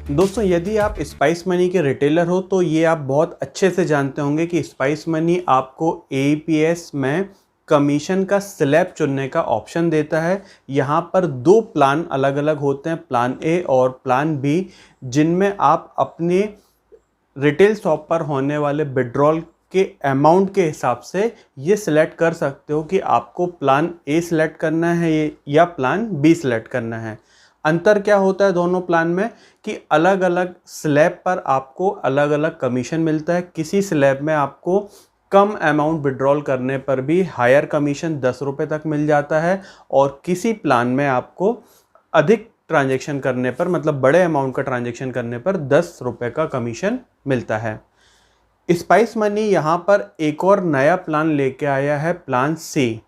दोस्तों यदि आप स्पाइस मनी के रिटेलर हो तो ये आप बहुत अच्छे से जानते होंगे कि स्पाइस मनी आपको APS में कमीशन का स्लैब चुनने का ऑप्शन देता है। यहाँ पर दो प्लान अलग अलग होते हैं, प्लान ए और प्लान बी, जिनमें आप अपने रिटेल शॉप पर होने वाले विड्रॉल के अमाउंट के हिसाब से ये सिलेक्ट कर सकते हो कि आपको प्लान ए सिलेक्ट करना है या प्लान बी सिलेक्ट करना है। अंतर क्या होता है दोनों प्लान में कि अलग अलग स्लैब पर आपको अलग अलग कमीशन मिलता है। किसी स्लैब में आपको कम अमाउंट विड्रॉल करने पर भी हायर कमीशन 10 रुपये तक मिल जाता है और किसी प्लान में आपको अधिक ट्रांजैक्शन करने पर, मतलब बड़े अमाउंट का ट्रांजैक्शन करने पर 10 रुपये का कमीशन मिलता है। स्पाइस मनी यहाँ पर एक और नया प्लान लेके आया है, प्लान सी।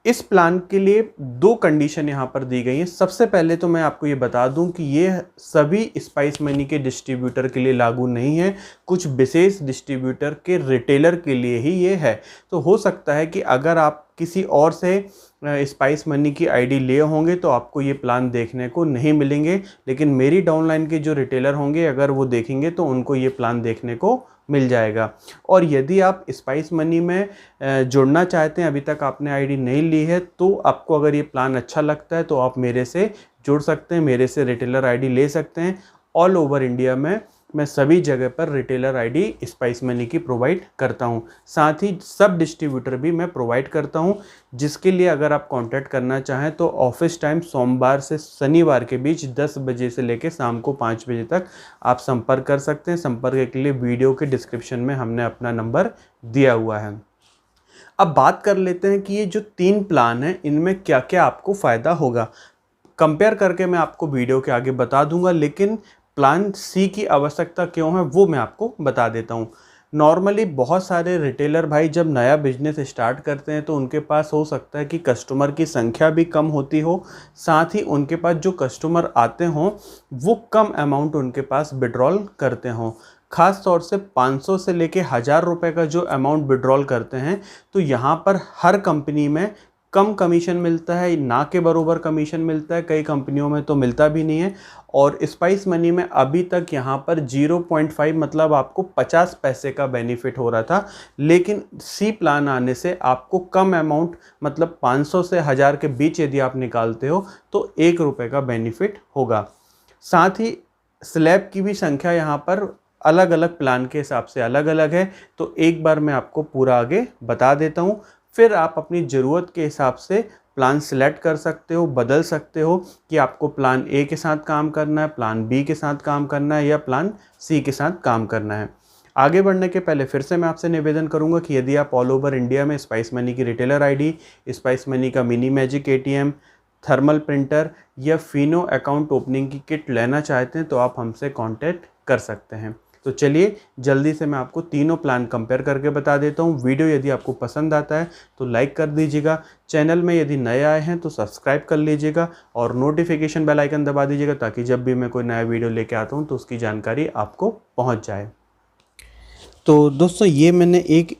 इस प्लान के लिए दो कंडीशन यहाँ पर दी गई हैं। सबसे पहले तो मैं आपको ये बता दूं कि ये सभी स्पाइस मनी के डिस्ट्रीब्यूटर के लिए लागू नहीं है, कुछ विशेष डिस्ट्रीब्यूटर के रिटेलर के लिए ही ये है। तो हो सकता है कि अगर आप किसी और से स्पाइस मनी की आईडी लिए होंगे तो आपको ये प्लान देखने को नहीं मिलेंगे, लेकिन मेरी डाउनलाइन के जो रिटेलर होंगे अगर वो देखेंगे तो उनको ये प्लान देखने को मिल जाएगा। और यदि आप स्पाइस मनी में जुड़ना चाहते हैं, अभी तक आपने आईडी नहीं ली है, तो आपको अगर ये प्लान अच्छा लगता है तो आप मेरे से जुड़ सकते हैं, मेरे से रिटेलर आईडी ले सकते हैं। ऑल ओवर इंडिया में मैं सभी जगह पर रिटेलर आईडी स्पाइस मनी की प्रोवाइड करता हूं। साथ ही सब डिस्ट्रीब्यूटर भी मैं प्रोवाइड करता हूं, जिसके लिए अगर आप कांटेक्ट करना चाहें तो ऑफिस टाइम सोमवार से शनिवार के बीच 10 बजे से लेकर शाम को 5 बजे तक आप संपर्क कर सकते हैं। संपर्क के लिए वीडियो के डिस्क्रिप्शन में हमने अपना नंबर दिया हुआ है। अब बात कर लेते हैं कि ये जो 3 प्लान हैं इनमें क्या क्या आपको फ़ायदा होगा। कंपेयर करके मैं आपको वीडियो के आगे बता दूंगा, लेकिन प्लान सी की आवश्यकता क्यों है वो मैं आपको बता देता हूँ। नॉर्मली बहुत सारे रिटेलर भाई जब नया बिजनेस स्टार्ट करते हैं तो उनके पास हो सकता है कि कस्टमर की संख्या भी कम होती हो, साथ ही उनके पास जो कस्टमर आते हों वो कम अमाउंट उनके पास विड्रॉल करते हों। ख़ास तौर से 500 से लेके 1000 रुपये का जो अमाउंट विड्रॉल करते हैं तो यहाँ पर हर कंपनी में कम कमीशन मिलता है, ना के बरोबर कमीशन मिलता है, कई कंपनियों में तो मिलता भी नहीं है। और स्पाइस मनी में अभी तक यहाँ पर 0.5 मतलब आपको 50 पैसे का बेनिफिट हो रहा था, लेकिन सी प्लान आने से आपको कम अमाउंट मतलब 500 से 1000 के बीच यदि आप निकालते हो तो 1 रुपये का बेनिफिट होगा। साथ ही स्लैब की भी संख्या यहाँ पर अलग अलग प्लान के हिसाब से अलग अलग है, तो एक बार मैं आपको पूरा आगे बता देता हूँ, फिर आप अपनी ज़रूरत के हिसाब से प्लान सेलेक्ट कर सकते हो, बदल सकते हो कि आपको प्लान ए के साथ काम करना है, प्लान बी के साथ काम करना है या प्लान सी के साथ काम करना है। आगे बढ़ने के पहले फिर से मैं आपसे निवेदन करूंगा कि यदि आप ऑल ओवर इंडिया में स्पाइस मनी की रिटेलर आईडी, स्पाइस मनी का mini magic ATM, thermal printer या फिनो अकाउंट ओपनिंग की किट लेना चाहते हैं तो आप हमसे कॉन्टैक्ट कर सकते हैं। तो चलिए जल्दी से मैं आपको तीनों प्लान कंपेयर करके बता देता हूँ। वीडियो यदि आपको पसंद आता है तो लाइक कर दीजिएगा, चैनल में यदि नए आए हैं तो सब्सक्राइब कर लीजिएगा और नोटिफिकेशन बेल आइकन दबा दीजिएगा ताकि जब भी मैं कोई नया वीडियो लेके आता हूँ तो उसकी जानकारी आपको पहुँच जाए। तो दोस्तों ये मैंने एक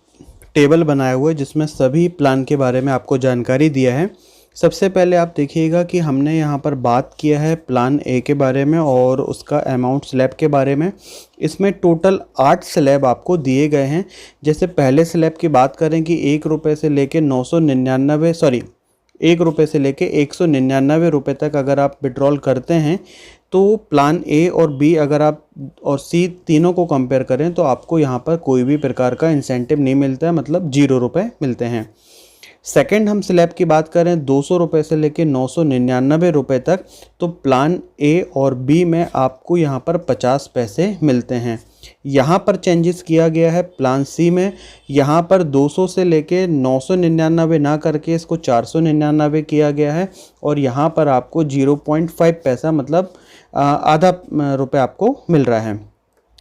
टेबल बनाया हुआ है जिसमें सभी प्लान के बारे में आपको जानकारी दिया है। सबसे पहले आप देखिएगा कि हमने यहाँ पर बात किया है प्लान ए के बारे में और उसका अमाउंट स्लैब के बारे में। इसमें टोटल 8 स्लैब आपको दिए गए हैं। जैसे पहले स्लैब की बात करें कि 1 रुपये से लेके 1 रुपये से लेके 199 रुपये तक अगर आप विड्रॉल करते हैं तो प्लान ए और बी अगर आप और सी तीनों को कंपेयर करें तो आपको यहाँ पर कोई भी प्रकार का इंसेंटिव नहीं मिलता है, मतलब 0 रुपये मिलते हैं। सेकंड हम स्लैब की बात करें 200 रुपये से लेके 999 रुपये तक, तो प्लान ए और बी में आपको यहाँ पर 50 पैसे मिलते हैं। यहाँ पर चेंजेस किया गया है प्लान सी में, यहाँ पर 200 से लेके 999 ना करके इसको 499 किया गया है और यहाँ पर आपको 0.5 पैसा मतलब आधा रुपये आपको मिल रहा है।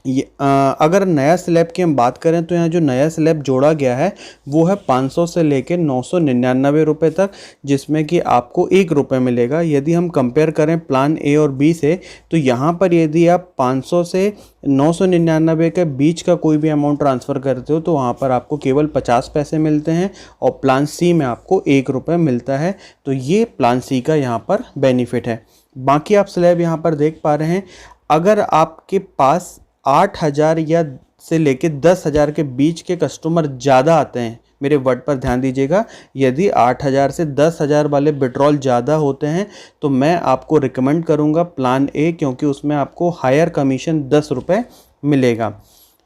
अगर नया स्लैब की हम बात करें तो यहाँ जो नया स्लैब जोड़ा गया है वो है 500 से लेकर 999 रुपये तक, जिसमें कि आपको 1 रुपये मिलेगा। यदि हम कंपेयर करें प्लान ए और बी से तो यहाँ पर यदि आप 500 से 999 के बीच का कोई भी अमाउंट ट्रांसफ़र करते हो तो वहाँ पर आपको केवल 50 पैसे मिलते हैं और प्लान सी में आपको 1 रुपये मिलता है। तो ये प्लान सी का यहाँ पर बेनिफिट है। बाकी आप स्लैब यहाँ पर देख पा रहे हैं। अगर आपके पास 8,000 या से लेके 10,000 के बीच के कस्टमर ज़्यादा आते हैं, मेरे वर्ड पर ध्यान दीजिएगा, यदि 8,000 से 10,000 वाले विड्रॉल ज़्यादा होते हैं तो मैं आपको रिकमेंड करूंगा प्लान ए, क्योंकि उसमें आपको हायर कमीशन 10 रुपये मिलेगा।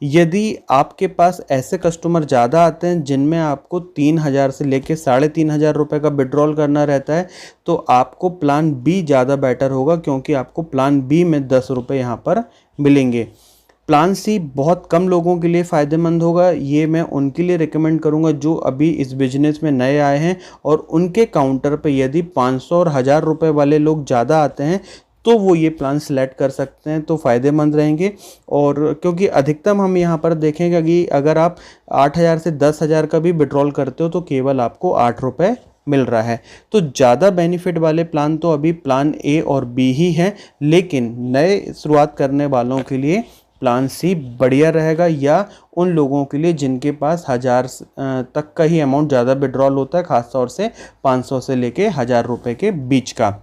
यदि आपके पास ऐसे कस्टमर ज़्यादा आते हैं जिनमें आपको 3,000 से लेके 3,500 रुपये का विड्रॉल करना रहता है, तो आपको प्लान बी ज़्यादा बेटर होगा, क्योंकि आपको प्लान बी में 10 रुपये यहाँ पर मिलेंगे। प्लान सी बहुत कम लोगों के लिए फ़ायदेमंद होगा। ये मैं उनके लिए रिकमेंड करूँगा जो अभी इस बिज़नेस में नए आए हैं और उनके काउंटर पे यदि 500 और 1,000 रुपये वाले लोग ज़्यादा आते हैं तो वो ये प्लान सेलेक्ट कर सकते हैं, तो फ़ायदेमंद रहेंगे। और क्योंकि अधिकतम हम यहाँ पर देखेंगे कि अगर आप 8,000 से 10,000 का भी विड्रॉल करते हो तो केवल आपको 8 रुपये मिल रहा है। तो ज़्यादा बेनिफिट वाले प्लान तो अभी प्लान ए और बी ही हैं, लेकिन नए शुरुआत करने वालों के लिए प्लान सी बढ़िया रहेगा, या उन लोगों के लिए जिनके पास 1,000 तक का ही अमाउंट ज़्यादा विड्रॉल होता है, ख़ासतौर से 500 से लेके 1,000 रुपये के बीच का।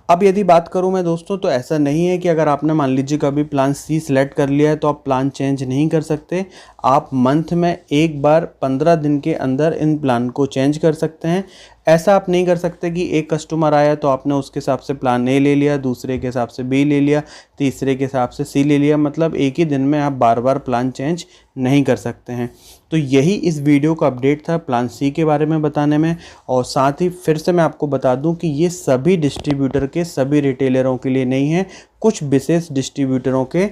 अब यदि बात करूं मैं दोस्तों, तो ऐसा नहीं है कि अगर आपने मान लीजिए कभी प्लान सी सिलेक्ट कर लिया है तो आप प्लान चेंज नहीं कर सकते। आप मंथ में एक बार 15 दिन के अंदर इन प्लान को चेंज कर सकते हैं। ऐसा आप नहीं कर सकते कि एक कस्टमर आया तो आपने उसके हिसाब से प्लान ए ले लिया, दूसरे के हिसाब से बी ले लिया, तीसरे के हिसाब से सी ले लिया, मतलब एक ही दिन में आप बार बार प्लान चेंज नहीं कर सकते हैं। तो यही इस वीडियो का अपडेट था प्लान सी के बारे में बताने में। और साथ ही फिर से मैं आपको बता दूं कि ये सभी डिस्ट्रीब्यूटर के, सभी रिटेलरों के लिए नहीं है, कुछ विशेष डिस्ट्रीब्यूटरों के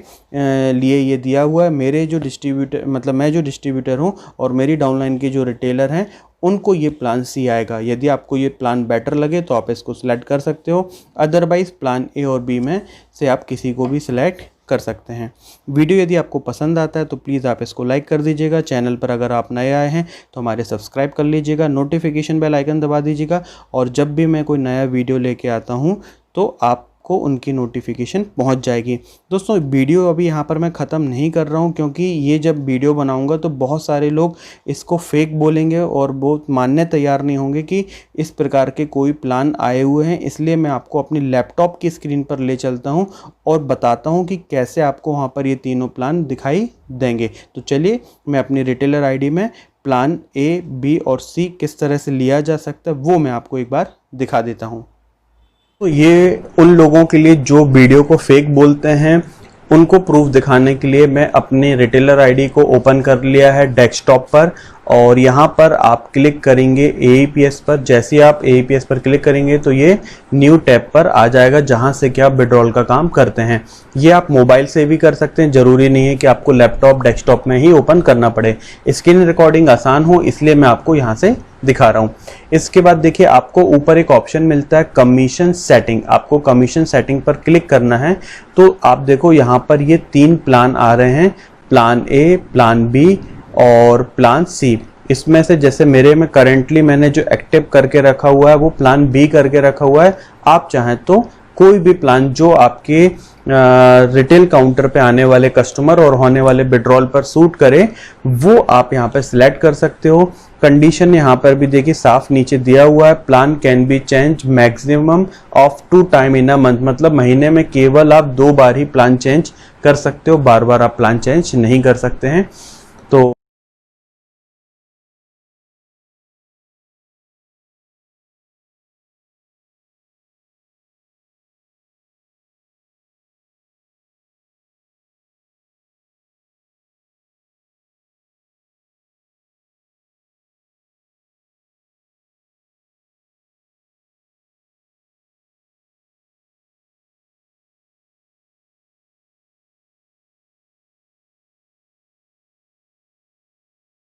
लिए ये दिया हुआ है। मेरे जो डिस्ट्रीब्यूटर, मतलब मैं जो डिस्ट्रीब्यूटर हूँ और मेरी डाउनलाइन के जो रिटेलर हैं, उनको ये प्लान सी आएगा। यदि आपको ये प्लान बेटर लगे तो आप इसको सिलेक्ट कर सकते हो, अदरवाइज़ प्लान ए और बी में से आप किसी को भी सिलेक्ट कर सकते हैं। वीडियो यदि आपको पसंद आता है तो प्लीज़ आप इसको लाइक कर दीजिएगा। चैनल पर अगर आप नए आए हैं तो हमारे सब्सक्राइब कर लीजिएगा, नोटिफिकेशन बेल आइकन दबा दीजिएगा, और जब भी मैं कोई नया वीडियो लेके आता हूँ तो आपको उनकी नोटिफिकेशन पहुंच जाएगी। दोस्तों वीडियो अभी यहाँ पर मैं ख़त्म नहीं कर रहा हूँ, क्योंकि ये जब वीडियो बनाऊँगा तो बहुत सारे लोग इसको फेक बोलेंगे और वो मानने तैयार नहीं होंगे कि इस प्रकार के कोई प्लान आए हुए हैं। इसलिए मैं आपको अपनी लैपटॉप की स्क्रीन पर ले चलता हूँ और बताता हूँ कि कैसे आपको वहाँ पर ये तीनों प्लान दिखाई देंगे। तो चलिए मैं अपनी रिटेलर आईडी में प्लान ए, बी और सी किस तरह से लिया जा सकता है वो मैं आपको एक बार दिखा देता हूँ। तो ये उन लोगों के लिए जो वीडियो को फेक बोलते हैं, उनको प्रूफ दिखाने के लिए मैं अपने रिटेलर आईडी को ओपन कर लिया है डेस्कटॉप पर, और यहाँ पर आप क्लिक करेंगे AEPS पर। जैसे ही आप AEPS पर क्लिक करेंगे तो ये न्यू टैब पर आ जाएगा, जहाँ से कि आप विड्रॉल का काम करते हैं। ये आप मोबाइल से भी कर सकते हैं, ज़रूरी नहीं है कि आपको लैपटॉप डेस्कटॉप में ही ओपन करना पड़े। स्क्रीन रिकॉर्डिंग आसान हो इसलिए मैं आपको यहाँ से दिखा रहा हूँ। इसके बाद देखिए आपको ऊपर एक ऑप्शन मिलता है कमीशन सेटिंग। आपको कमीशन सेटिंग पर क्लिक करना है। तो आप देखो यहाँ पर ये 3 प्लान आ रहे हैं, प्लान ए, प्लान बी और प्लान सी। इसमें से जैसे मेरे में करेंटली मैंने जो एक्टिव करके रखा हुआ है वो प्लान बी करके रखा हुआ है। आप चाहें तो कोई भी प्लान जो आपके रिटेल काउंटर पे आने वाले कस्टमर और होने वाले विड्रॉल पर सूट करे वो आप यहाँ पे सिलेक्ट कर सकते हो। कंडीशन यहाँ पर भी देखिए साफ नीचे दिया हुआ है, plan can be change maximum of 2 time in a month, मतलब महीने में केवल आप 2 बार ही प्लान चेंज कर सकते हो, बार बार आप प्लान चेंज नहीं कर सकते हैं। तो